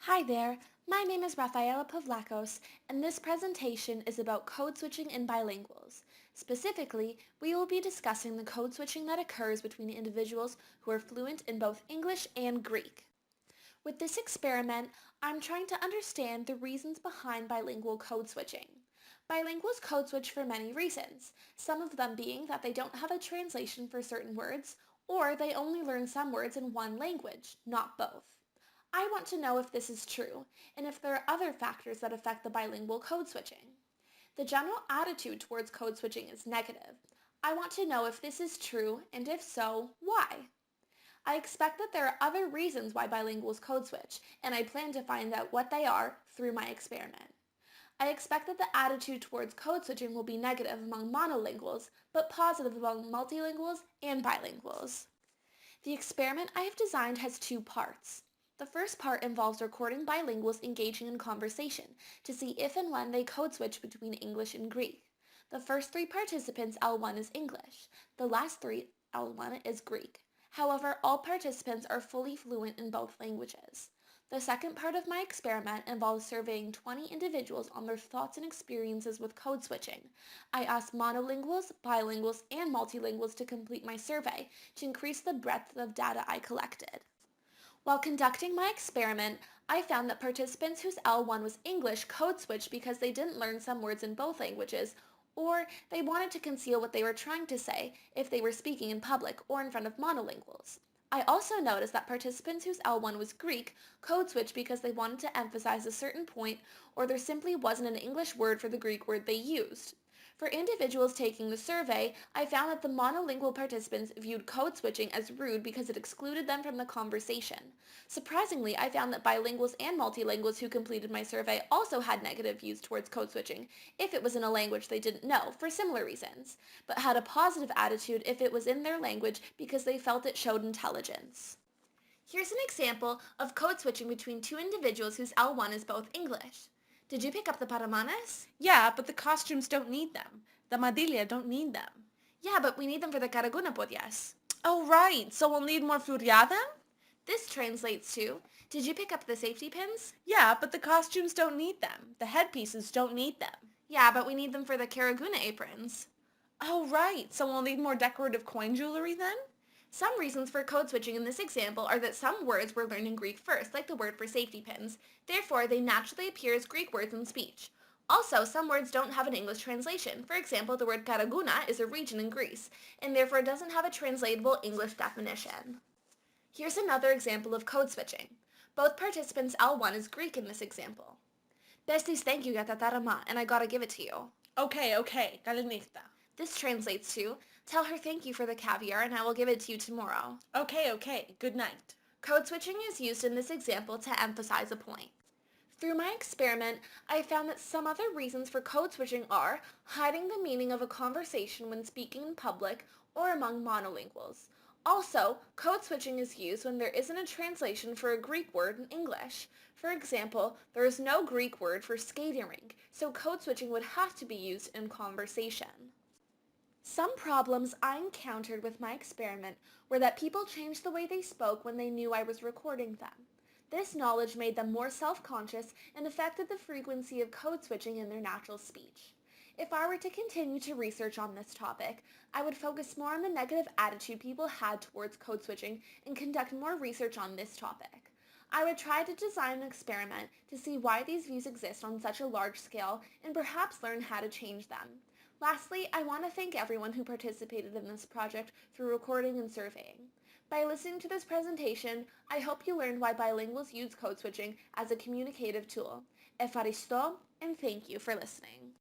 Hi there, my name is Raphaela Pavlakos, and this presentation is about code switching in bilinguals. Specifically, we will be discussing the code switching that occurs between individuals who are fluent in both English and Greek. With this experiment, I'm trying to understand the reasons behind bilingual code switching. Bilinguals code switch for many reasons, some of them being that they don't have a translation for certain words, or they only learn some words in one language, not both. I want to know if this is true, and if there are other factors that affect the bilingual code switching. The general attitude towards code switching is negative. I want to know if this is true, and if so, why? I expect that there are other reasons why bilinguals code switch, and I plan to find out what they are through my experiment. I expect that the attitude towards code switching will be negative among monolinguals, but positive among multilinguals and bilinguals. The experiment I have designed has two parts. The first part involves recording bilinguals engaging in conversation to see if and when they code switch between English and Greek. The first three participants L1 is English. The last three L1 is Greek. However, all participants are fully fluent in both languages. The second part of my experiment involves surveying 20 individuals on their thoughts and experiences with code switching. I asked monolinguals, bilinguals, and multilinguals to complete my survey to increase the breadth of data I collected. While conducting my experiment, I found that participants whose L1 was English code switched because they didn't learn some words in both languages, or they wanted to conceal what they were trying to say if they were speaking in public or in front of monolinguals. I also noticed that participants whose L1 was Greek code switched because they wanted to emphasize a certain point, or there simply wasn't an English word for the Greek word they used. For individuals taking the survey, I found that the monolingual participants viewed code switching as rude because it excluded them from the conversation. Surprisingly, I found that bilinguals and multilinguals who completed my survey also had negative views towards code switching if it was in a language they didn't know for similar reasons, but had a positive attitude if it was in their language because they felt it showed intelligence. Here's an example of code switching between two individuals whose L1 is both English. Did you pick up the paramanes? Yeah, but the costumes don't need them. The madilla don't need them. Yeah, but we need them for the karaguna podias. Oh, right. So we'll need more furiada? This translates to, did you pick up the safety pins? Yeah, but the costumes don't need them. The headpieces don't need them. Yeah, but we need them for the karaguna aprons. Oh, right. So we'll need more decorative coin jewelry then? Some reasons for code switching in this example are that some words were learned in Greek first, like the word for safety pins. Therefore, they naturally appear as Greek words in speech. Also, some words don't have an English translation. For example, the word Karaguna is a region in Greece, and therefore doesn't have a translatable English definition. Here's another example of code switching. Both participants L1 is Greek in this example. Besties, thank you, Gatatarama, and I gotta give it to you. Okay. Kalinita. This translates to, tell her thank you for the caviar and I will give it to you tomorrow. Okay. Good night. Code switching is used in this example to emphasize a point. Through my experiment, I found that some other reasons for code switching are hiding the meaning of a conversation when speaking in public or among monolinguals. Also, code switching is used when there isn't a translation for a Greek word in English. For example, there is no Greek word for skating rink, so code switching would have to be used in conversation. Some problems I encountered with my experiment were that people changed the way they spoke when they knew I was recording them. This knowledge made them more self-conscious and affected the frequency of code switching in their natural speech. If I were to continue to research on this topic, I would focus more on the negative attitude people had towards code switching and conduct more research on this topic. I would try to design an experiment to see why these views exist on such a large scale and perhaps learn how to change them. Lastly, I want to thank everyone who participated in this project through recording and surveying. By listening to this presentation, I hope you learned why bilinguals use code switching as a communicative tool. Efaristo, and thank you for listening.